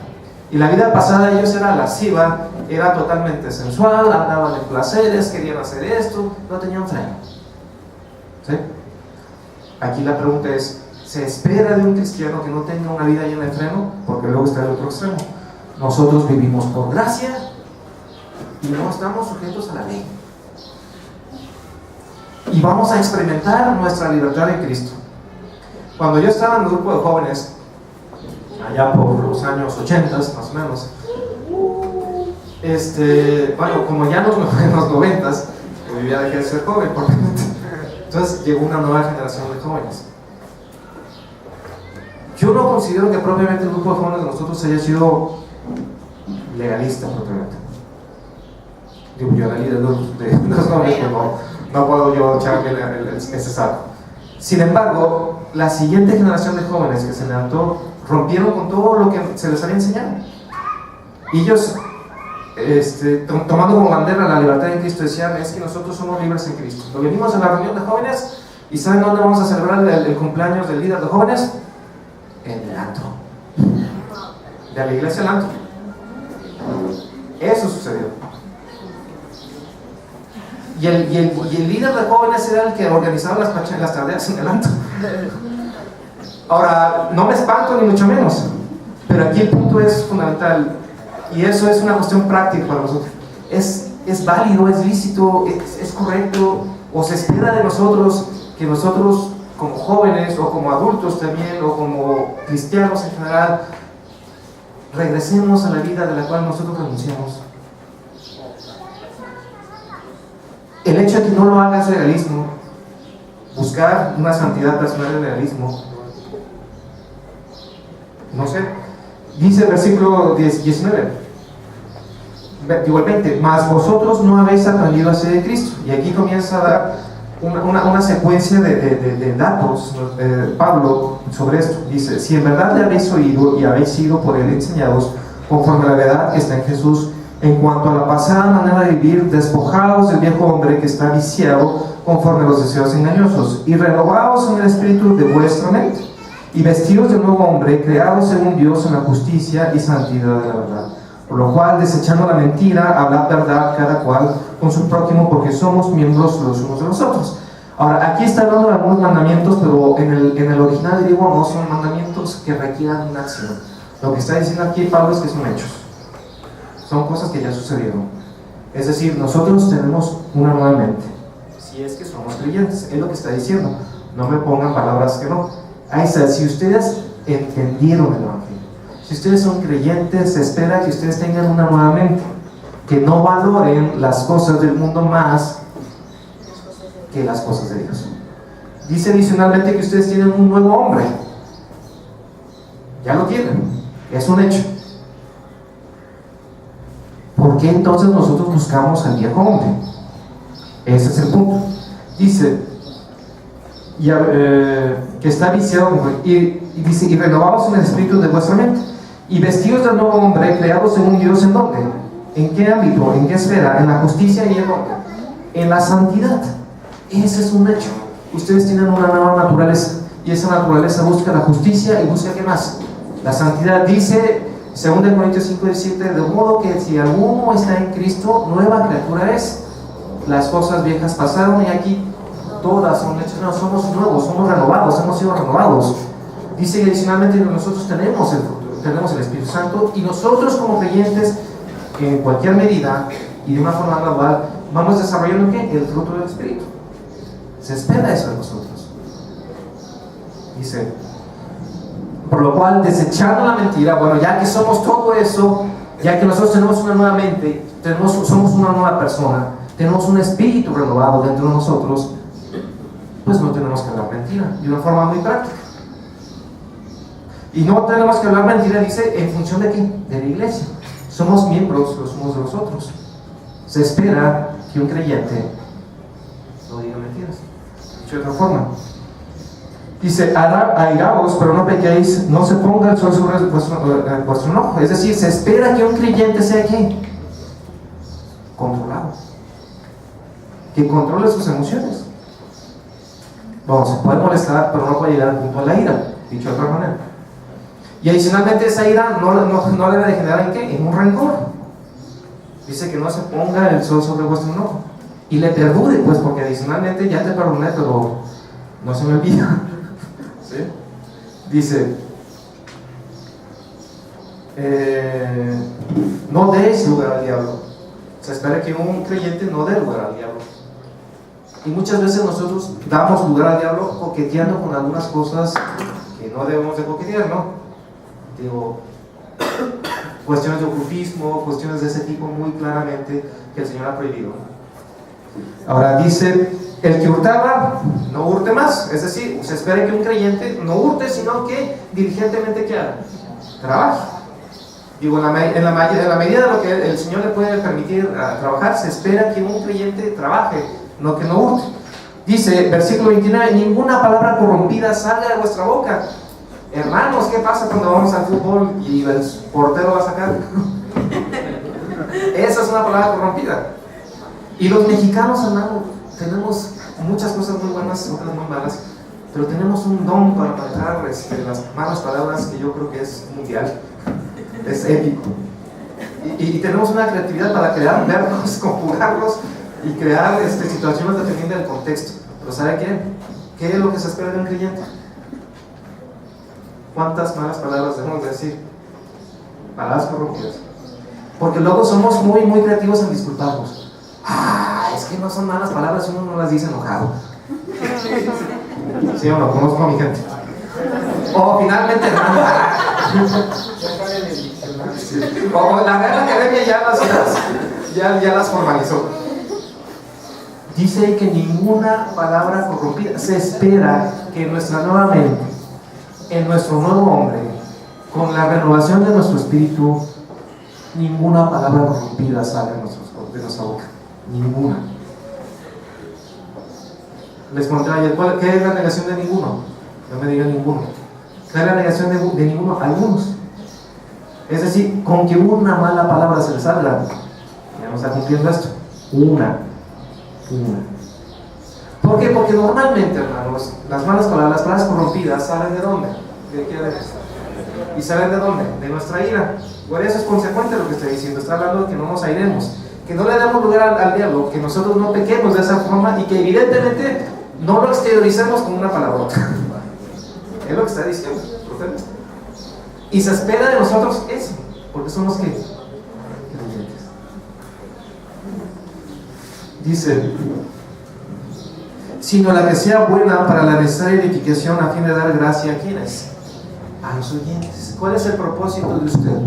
Y la vida pasada de ellos era lasciva, era totalmente sensual, andaban en placeres, querían hacer esto, no tenían freno. ¿Sí? Aquí la pregunta es: ¿se espera de un cristiano que no tenga una vida llena de freno? Porque luego está el otro extremo. Nosotros vivimos por gracia y no estamos sujetos a la ley. Y vamos a experimentar nuestra libertad en Cristo. Cuando yo estaba en el grupo de jóvenes, allá por los años 80, más o menos, bueno, como ya en los 90, yo ya dejé de ser joven, entonces llegó una nueva generación de jóvenes. Yo no considero que propiamente el grupo de jóvenes de nosotros haya sido legalista propiamente. Digo, yo era líder de los jóvenes, pero no puedo yo echarme ese saco. Sin embargo, la siguiente generación de jóvenes que se levantó rompieron con todo lo que se les había enseñado. Y ellos, tomando como bandera la libertad en Cristo, decían: es que nosotros somos libres en Cristo. Nos venimos a la reunión de jóvenes y ¿saben dónde vamos a celebrar el cumpleaños del líder de jóvenes? En el antro. De la iglesia al antro. Eso sucedió. Y el líder de jóvenes era el que organizaba las tardeas en el antro. Ahora, no me espanto ni mucho menos, pero aquí el punto es fundamental, y eso es una cuestión práctica para nosotros. Es válido, es lícito, es correcto, o se espera de nosotros que nosotros, como jóvenes o como adultos también, o como cristianos en general, regresemos a la vida de la cual nosotros renunciamos. El hecho de que no lo haga es legalismo. Buscar una santidad personal es legalismo. no sé. Dice el versículo 19, digo el 20, mas vosotros no habéis aprendido a ser de Cristo. Y aquí comienza a dar una secuencia de datos, Pablo, sobre esto. Dice, si en verdad le habéis oído y habéis sido por él enseñados, conforme a la verdad que está en Jesús, en cuanto a la pasada manera de vivir, despojaos del viejo hombre que está viciado conforme a los deseos engañosos, y renovaos en el espíritu de vuestra mente, y vestidos del nuevo hombre, creados según Dios en la justicia y santidad de la verdad. Por lo cual, desechando la mentira, hablad verdad cada cual con su prójimo, porque somos miembros los unos de los otros. Ahora, aquí está hablando de algunos mandamientos, pero en el original griego no son mandamientos que requieran una acción. Lo que está diciendo aquí Pablo es que son hechos. Son cosas que ya sucedieron. Es decir, nosotros tenemos una nueva mente. Si es que somos creyentes, es lo que está diciendo. No me pongan palabras que no. Ahí está, si ustedes entendieron el Evangelio, si ustedes son creyentes, se espera que ustedes tengan una nueva mente, que no valoren las cosas del mundo más que las cosas de Dios. Dice adicionalmente que ustedes tienen un nuevo hombre. Ya lo tienen, es un hecho. ¿Por qué entonces nosotros buscamos al viejo hombre? Ese es el punto. Dice que está viciado y dice, y renovados en el espíritu de vuestra mente, y vestidos del nuevo hombre, creados según Dios. ¿En dónde? ¿En qué ámbito? ¿En qué esfera? En la justicia y en dónde? En la santidad. Ese es un hecho. Ustedes tienen una nueva naturaleza, y esa naturaleza busca la justicia y busca ¿qué más? La santidad. Dice 2 Corintios 5:17, de modo que si alguno está en Cristo, nueva criatura es. Las cosas viejas pasaron y aquí todas son hechas. No, somos nuevos, somos renovados, hemos sido renovados. Dice adicionalmente que nosotros tenemos el fruto, tenemos el Espíritu Santo, y nosotros como creyentes, en cualquier medida y de una forma gradual, vamos desarrollando ¿qué? El fruto del Espíritu. Se espera eso de nosotros. Dice, por lo cual, desechando la mentira, bueno, ya que somos todo eso, ya que nosotros tenemos una nueva mente, somos una nueva persona, tenemos un espíritu renovado dentro de nosotros, pues no tenemos que hablar mentira, de una forma muy práctica. Y no tenemos que hablar mentira, dice, en función de ¿qué? De la iglesia. Somos miembros los unos de los otros. Se espera que un creyente no diga mentiras. De otra forma, dice, airaos, pero no pequéis, no se ponga el sol sobre vuestro enojo. Es decir, se espera que un creyente sea ¿qué? Controlado, que controle sus emociones. Bueno, se puede molestar, pero no puede llegar al punto de la ira, dicho de otra manera. Y adicionalmente esa ira no debe degenerar ¿en qué? En un rencor. Dice que no se ponga el sol sobre vuestro enojo. Y le perdure, pues, porque adicionalmente ya te perdoné, pero no se me olvida. ¿Sí? Dice, no deis lugar al diablo. Se espera que un creyente no dé lugar al diablo. Y muchas veces nosotros damos lugar al diablo coqueteando con algunas cosas que no debemos de coquetear, ¿no? Digo, cuestiones de ocultismo, cuestiones de ese tipo muy claramente que el Señor ha prohibido. Ahora dice, el que hurtaba, no hurte más. Es decir, se espera que un creyente no hurte, sino que diligentemente ¿qué haga? Trabaje. Digo, en la medida de lo que el Señor le puede permitir trabajar, se espera que un creyente trabaje, no que no hurte. Dice, versículo 29, ninguna palabra corrompida salga de vuestra boca. Hermanos, ¿qué pasa cuando vamos al fútbol y el portero va a sacar? Esa es una palabra corrompida. Y los mexicanos, hermano, tenemos muchas cosas muy buenas, otras muy malas, pero tenemos un don para manejar las malas palabras que yo creo que es mundial, es épico. Y tenemos una creatividad para crear verbos, conjugarlos y crear situaciones dependiendo del contexto. Pero ¿sabe qué? ¿Qué es lo que se espera de un creyente? ¿Cuántas malas palabras debemos decir? Palabras corrompidas. Porque luego somos muy, muy creativos en disculparnos. Es que no son malas palabras si uno no las dice enojado. ¿Sí o no? Conozco a mi gente. O finalmente, hermano. O la Real Academia ya las formalizó. Dice que ninguna palabra corrompida. Se espera que nuestra nueva mente, en nuestro nuevo hombre, con la renovación de nuestro espíritu, ninguna palabra corrompida sale de nuestra boca. Ninguna. Les conté ayer, ¿qué es la negación de ninguno? No me digan ninguno. ¿Qué es la negación de ninguno? Algunos. Es decir, con que una mala palabra se le salga, ya no está cumpliendo esto. Una. ¿Por qué? Porque normalmente, hermanos, las palabras corrompidas salen de dónde? ¿De qué deben estar? ¿Y salen de dónde? De nuestra ira. Por eso es consecuente lo que estoy diciendo. Está hablando de que no nos airemos, que no le demos lugar al diablo, que nosotros no pequemos de esa forma y que evidentemente no lo exterioricemos con una palabrota. Es lo que está diciendo. Y se espera de nosotros eso, porque somos ¿qué? Creyentes. Dice, sino la que sea buena para la necesaria edificación a fin de dar gracia a quienes, a los oyentes. ¿Cuál es el propósito de usted?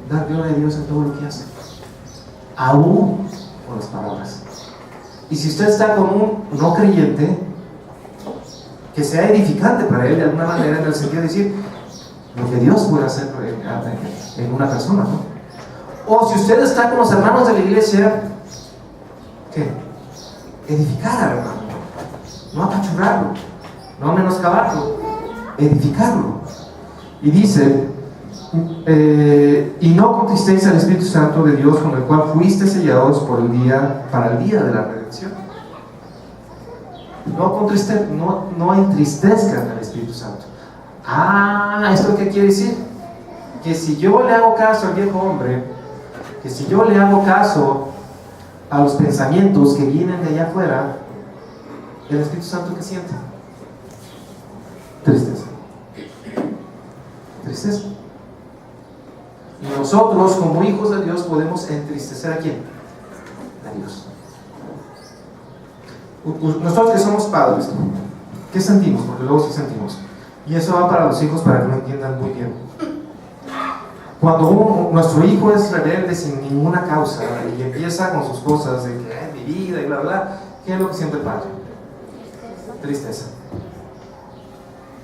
Dar gloria a Dios en todo lo que hace, aún con las palabras. Y si usted está con un no creyente, que sea edificante para él de alguna manera, en el sentido de decir lo que Dios puede hacer en una persona, ¿no? O si usted está con los hermanos de la iglesia, ¿qué? Edificar al hermano, no apachurrarlo, no menoscabarlo, edificarlo. Y dice, y no contristéis al Espíritu Santo de Dios, con el cual fuiste sellados para el día de la redención. No entristezcan al Espíritu Santo. ¿Esto qué quiere decir? Que si yo le hago caso al viejo hombre, que si yo le hago caso a los pensamientos que vienen de allá afuera, el Espíritu Santo, ¿qué siente? Tristeza. Y nosotros, como hijos de Dios, podemos entristecer ¿a quién? A Dios. Nosotros que somos padres, ¿qué sentimos? Porque luego sí sentimos. Y eso va para los hijos, para que lo entiendan muy bien. Cuando nuestro hijo es rebelde sin ninguna causa y empieza con sus cosas de que es mi vida y bla bla, ¿qué es lo que siente el padre? Tristeza.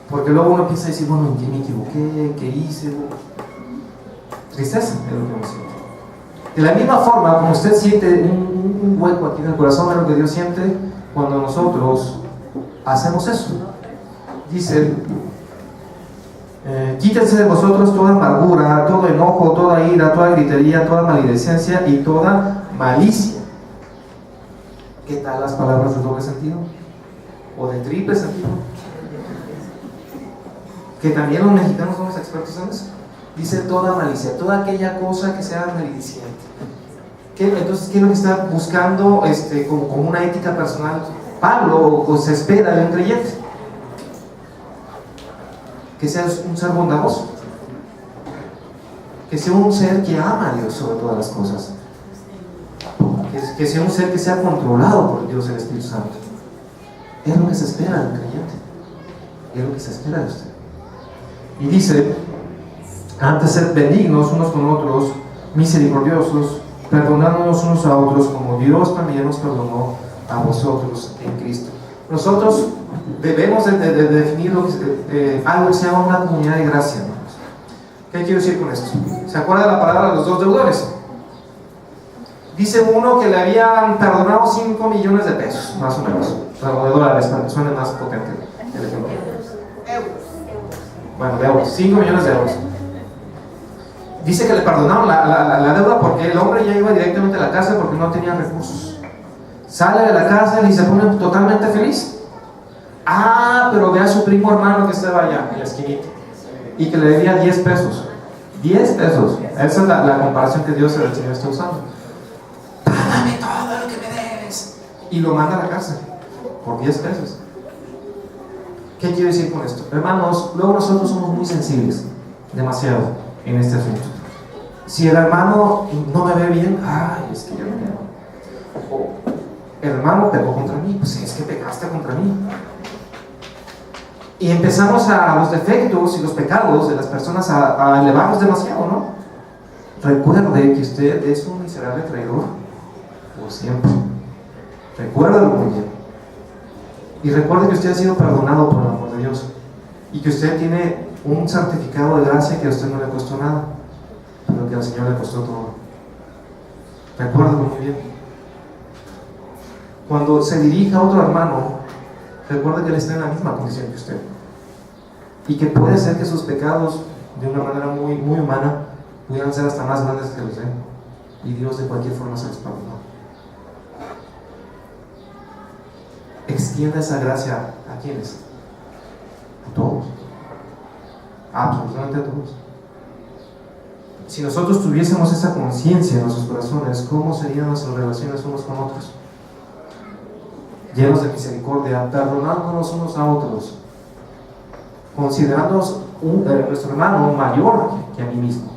Porque luego uno empieza a decir, bueno, ¿en qué me equivoqué? ¿Qué hice? Tristeza es lo que uno siente. De la misma forma, como usted siente un hueco aquí en el corazón, es lo que Dios siente cuando nosotros hacemos eso. Dice, quítense de vosotros toda amargura, todo enojo, toda ira, toda gritería, toda maledicencia y toda malicia. ¿Qué tal las palabras de doble sentido? ¿O de triple sentido? Que también los mexicanos somos expertos en eso. Dice toda malicia, toda aquella cosa que sea malediciente. Entonces, ¿qué es lo que está buscando como una ética personal Pablo o se espera de un creyente? Que sea un ser bondadoso, que sea un ser que ama a Dios sobre todas las cosas, que sea un ser que sea controlado por Dios, el Espíritu Santo. Es lo que se espera de un creyente, es lo que se espera de usted. Y dice, antes sed benignos unos con otros, misericordiosos, perdonándonos unos a otros como Dios también nos perdonó a vosotros en Cristo. Nosotros debemos de definir algo que se llama una comunidad de gracia, ¿no? ¿Qué quiero decir con esto? ¿Se acuerda de la palabra de los dos deudores? Dice uno que le habían perdonado 5 millones de pesos, más o menos, o de dólares, para que suene más potente el ejemplo. Bueno, de euros, 5 millones de euros. Dice que le perdonaron la deuda porque el hombre ya iba directamente a la cárcel porque no tenía recursos. Sale de la cárcel y se pone totalmente feliz. Pero ve a su primo hermano que estaba allá en la esquinita y que le debía 10 pesos. 10 pesos. Esa es la comparación que Dios el Señor está usando. Págame todo lo que me debes. Y lo manda a la cárcel por 10 pesos. ¿Qué quiero decir con esto? Hermanos, luego nosotros somos muy sensibles, demasiado, en este asunto. Si el hermano no me ve bien, es que yo no me amo. O el hermano pegó contra mí, pues es que pegaste contra mí. Y empezamos a los defectos y los pecados de las personas a elevarlos demasiado, ¿no? Recuerde que usted es un miserable traidor por siempre. Recuérdalo muy bien. Y recuerde que usted ha sido perdonado por el amor de Dios. y que usted tiene un certificado de gracia que a usted no le costó nada, pero que al Señor le costó todo. Recuérdalo muy bien. Cuando se dirija a otro hermano, recuerde que él está en la misma condición que usted, y que puede ser que sus pecados, de una manera muy, muy humana, pudieran ser hasta más grandes que los de él, y Dios de cualquier forma se los perdonó. Extienda esa gracia ¿a quiénes? A todos, absolutamente a todos. Si nosotros tuviésemos esa conciencia en nuestros corazones, ¿cómo serían nuestras relaciones unos con otros? Llenos de misericordia, perdonándonos unos a otros, considerándonos nuestro hermano mayor que a mí mismo.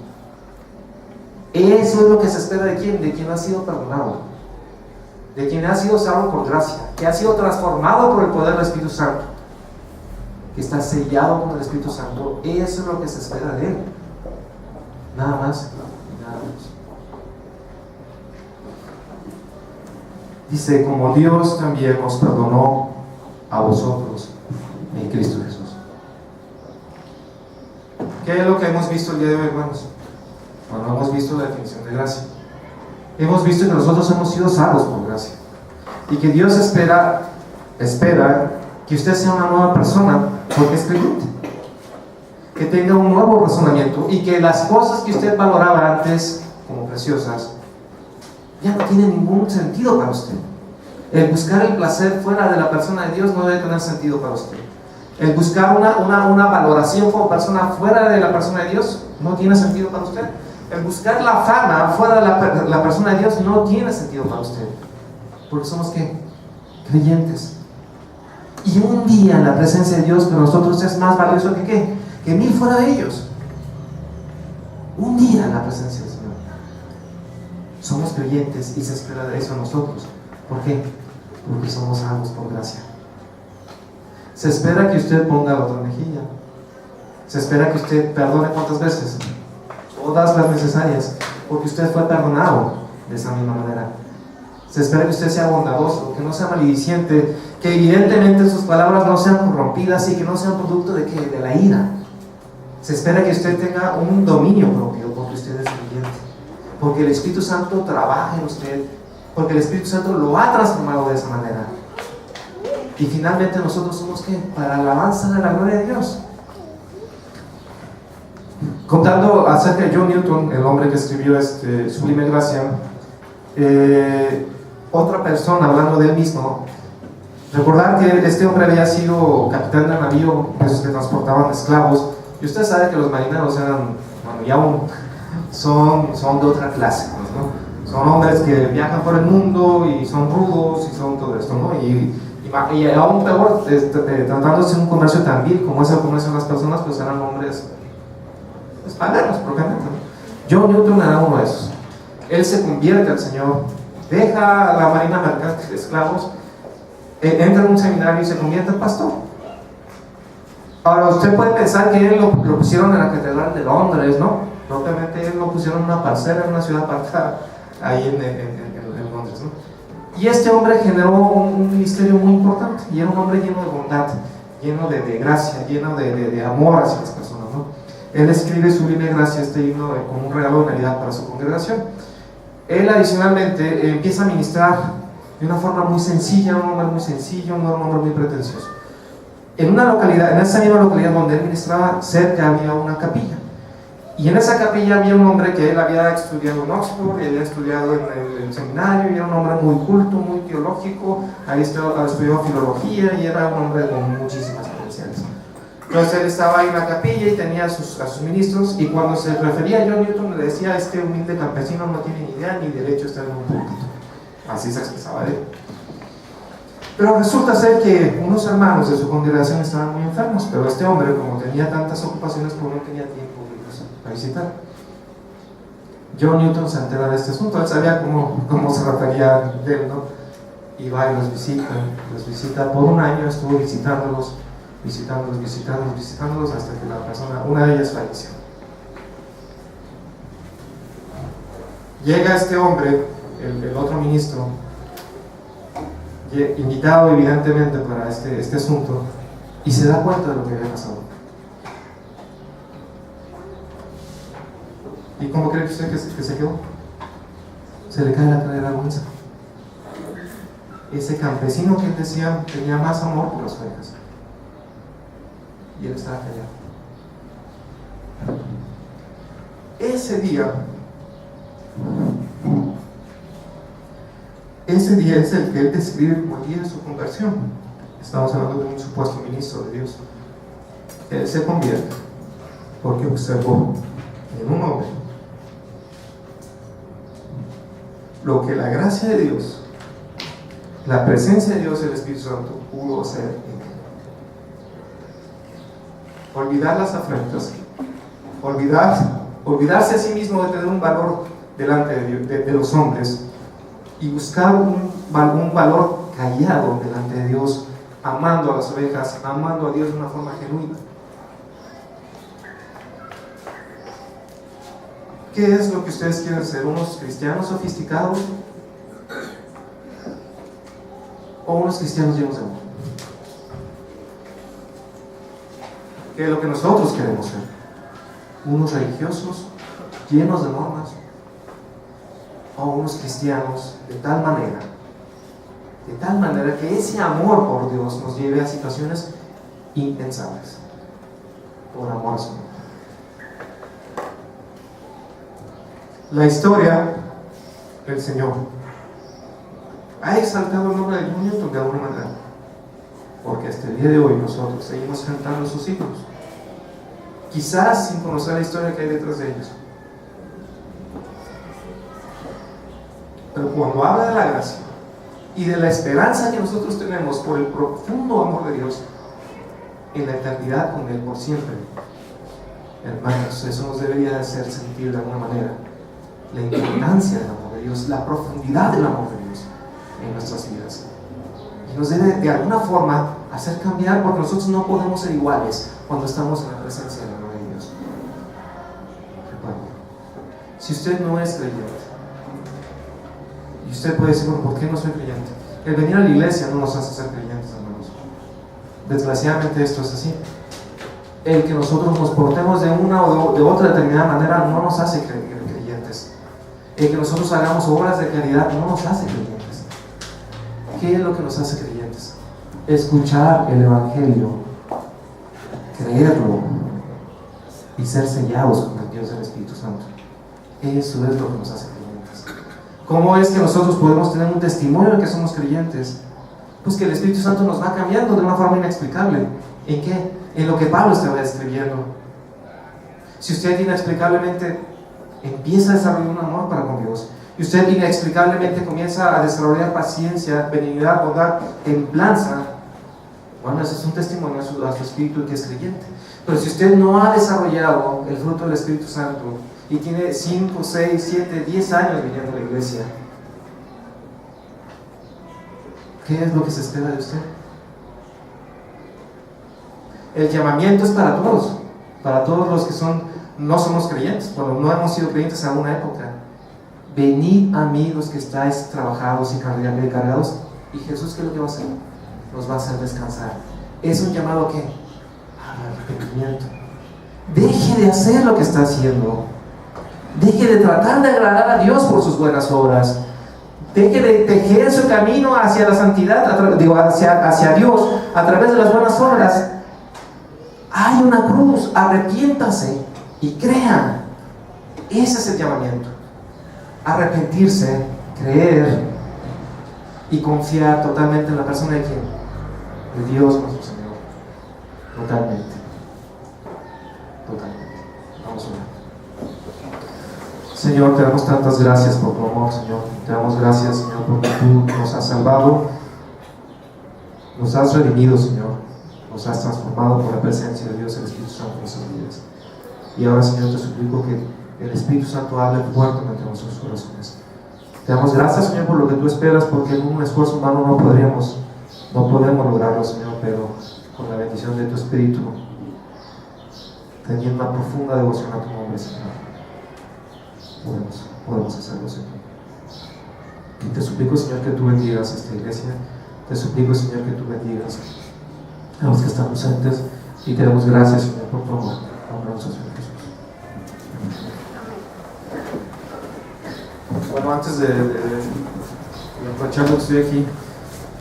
Eso es lo que se espera de quien, de quien ha sido perdonado, de quien ha sido salvo por gracia, que ha sido transformado por el poder del Espíritu Santo, que está sellado con el Espíritu Santo. Eso es lo que se espera de él, nada más y nada menos. Dice, como Dios también os perdonó a vosotros en Cristo Jesús. ¿Qué es lo que hemos visto el día de hoy, hermanos? Bueno, hemos visto la definición de gracia. Hemos visto que nosotros hemos sido salvos por gracia, y que Dios espera que usted sea una nueva persona porque es creyente, que tenga un nuevo razonamiento, y que las cosas que usted valoraba antes como preciosas ya no tienen ningún sentido para usted. El buscar el placer fuera de la persona de Dios no debe tener sentido para usted. El buscar una valoración como persona fuera de la persona de Dios no tiene sentido para usted. El buscar la fama fuera de la persona de Dios no tiene sentido para usted. Porque somos ¿qué? Creyentes. Y un día en la presencia de Dios para nosotros es más valioso que ¿qué? Que 1000 fuera de ellos. Un día en la presencia del Señor. Somos creyentes y se espera de eso a nosotros. ¿Por qué? Porque somos salvos por gracia. Se espera que usted ponga la otra mejilla. Se espera que usted perdone ¿cuántas veces? Todas las necesarias, porque usted fue perdonado de esa misma manera. Se espera que usted sea bondadoso, que no sea malediciente, que evidentemente sus palabras no sean corrompidas y que no sean producto de ¿qué? De la ira. Se espera que usted tenga un dominio propio porque usted es creyente, porque el Espíritu Santo trabaja en usted, porque el Espíritu Santo lo ha transformado de esa manera. Y finalmente nosotros somos ¿qué? Para la alabanza de la gloria de Dios. Contando acerca de John Newton, el hombre que escribió Sublime Gracia, otra persona hablando de él mismo, recordar que este hombre había sido capitán de navío, esos que transportaban esclavos, y usted sabe que los marineros eran, bueno, ya son de otra clase, ¿no? Son hombres que viajan por el mundo y son rudos y son todo esto, ¿no? Y aún peor, tratándose de un comercio tan vil como es el comercio de las personas, pues eran hombres paganos propiamente. John Newton era uno de esos. Él se convierte al Señor, deja la marina mercante de esclavos, entra en un seminario y se convierte en pastor. Ahora usted puede pensar que él lo pusieron en la catedral de Londres, ¿no? Propiamente él lo pusieron en una parcela, en una ciudad apartada ahí en Londres, ¿no? Y este hombre generó un ministerio muy importante, y era un hombre lleno de bondad, lleno de gracia, lleno de amor hacia las personas, ¿no? Él escribe Sublime Gracia, este himno como un regalo de Navidad para su congregación. Él adicionalmente empieza a ministrar de una forma muy sencilla, un hombre muy sencillo, un hombre muy pretencioso. En esa misma localidad donde él ministraba, cerca había una capilla. Y en esa capilla había un hombre que él había estudiado en Oxford, y había estudiado en el seminario, y era un hombre muy culto, muy teológico, había estudiado filología, y era un hombre con muchísimas credenciales. Entonces él estaba ahí en la capilla y tenía a sus ministros, y cuando se refería a John Newton le decía: este humilde campesino no tiene ni idea ni derecho a estar en un púlpito. Así se expresaba él. Pero resulta ser que unos hermanos de su congregación estaban muy enfermos, pero este hombre, como tenía tantas ocupaciones, pues no tenía tiempo a visitar. John Newton se entera de este asunto. Él sabía cómo se refería de él, ¿no? Y va y los visita por un año. Estuvo visitándolos hasta que una de ellas falleció. Llega este hombre, el otro ministro, invitado evidentemente para este asunto, y se da cuenta de lo que había pasado. ¿Y cómo cree usted que se quedó? Se le cae la cara de vergüenza. Ese campesino que él decía tenía más amor por las ovejas. Y él estaba callado. Ese día es el que él describe como el día de su conversión. Estamos hablando de un supuesto ministro de Dios. Él se convierte porque observó en un hombre lo que la gracia de Dios, la presencia de Dios, el Espíritu Santo, pudo hacer en él. Olvidar las afrentas, olvidarse a sí mismo de tener un valor delante de los hombres y buscar un valor callado delante de Dios, amando a las ovejas, amando a Dios de una forma genuina. ¿Qué es lo que ustedes quieren ser? ¿Unos cristianos sofisticados? ¿O unos cristianos llenos de amor? ¿Qué es lo que nosotros queremos ser? ¿Unos religiosos llenos de normas? ¿O unos cristianos de tal manera que ese amor por Dios nos lleve a situaciones impensables por amor a su nombre? La historia del Señor ha exaltado el nombre de John Newton de alguna manera, porque hasta el día de hoy nosotros seguimos cantando sus himnos, quizás sin conocer la historia que hay detrás de ellos. Pero cuando habla de la gracia y de la esperanza que nosotros tenemos por el profundo amor de Dios en la eternidad con Él por siempre, hermanos, eso nos debería hacer sentir de alguna manera la importancia del amor de Dios, la profundidad del amor de Dios en nuestras vidas. Y nos debe de alguna forma hacer cambiar, porque nosotros no podemos ser iguales cuando estamos en la presencia del amor de Dios. Recuerden, si usted no es creyente, y usted puede decir, bueno, ¿por qué no soy creyente? El venir a la iglesia no nos hace ser creyentes, hermanos. Desgraciadamente esto es así. El que nosotros nos portemos de una o de otra determinada manera no nos hace creyentes. El que nosotros hagamos obras de caridad no nos hace creyentes. ¿Qué es lo que nos hace creyentes? Escuchar el Evangelio, creerlo y ser sellados con el Dios del Espíritu Santo. Eso es lo que nos hace creyentes. ¿Cómo es que nosotros podemos tener un testimonio de que somos creyentes? Pues que el Espíritu Santo nos va cambiando de una forma inexplicable. ¿En qué? En lo que Pablo estaba describiendo. Si usted inexplicablemente empieza a desarrollar un amor para con Dios, y usted inexplicablemente comienza a desarrollar paciencia, benignidad, bondad, templanza, bueno, ese es un testimonio a su espíritu que es creyente. Pero si usted no ha desarrollado el fruto del Espíritu Santo y tiene 5, 6, 7, 10 años viniendo a la iglesia, ¿qué es lo que se espera de usted? El llamamiento es para todos los que no somos creyentes, cuando no hemos sido creyentes a una época. Venid a mí los que estáis trabajados y cargados, y Jesús, ¿qué es lo que va a hacer? Nos va a hacer descansar. ¿Es un llamado a qué? Al arrepentimiento. Deje de hacer lo que está haciendo, deje de tratar de agradar a Dios por sus buenas obras, deje de tejer su camino hacia la santidad, hacia Dios a través de las buenas obras. Hay una cruz, arrepiéntase y crean. Ese es el llamamiento. Arrepentirse, creer y confiar totalmente en la persona de quién? De Dios nuestro Señor. Totalmente. Vamos a orar. Señor, te damos tantas gracias por tu amor, Señor. Te damos gracias, Señor, porque tú nos has salvado, nos has redimido, Señor. Nos has transformado por la presencia de Dios, el Espíritu Santo en nuestras vidas. Y ahora, Señor, te suplico que el Espíritu Santo hable fuertemente en nuestros corazones. Te damos gracias, Señor, por lo que tú esperas, porque en un esfuerzo humano no podemos lograrlo, Señor, pero con la bendición de tu Espíritu, teniendo una profunda devoción a tu nombre, Señor, podemos hacerlo, Señor. Y te suplico, Señor, que tú bendigas esta iglesia. Te suplico, Señor, que tú bendigas a los que están presentes, y te damos gracias, Señor, por tu amor. En nombre de nuestro Señor Jesús. Amén. Bueno, antes de aprovechando que estoy aquí,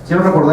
quiero recordar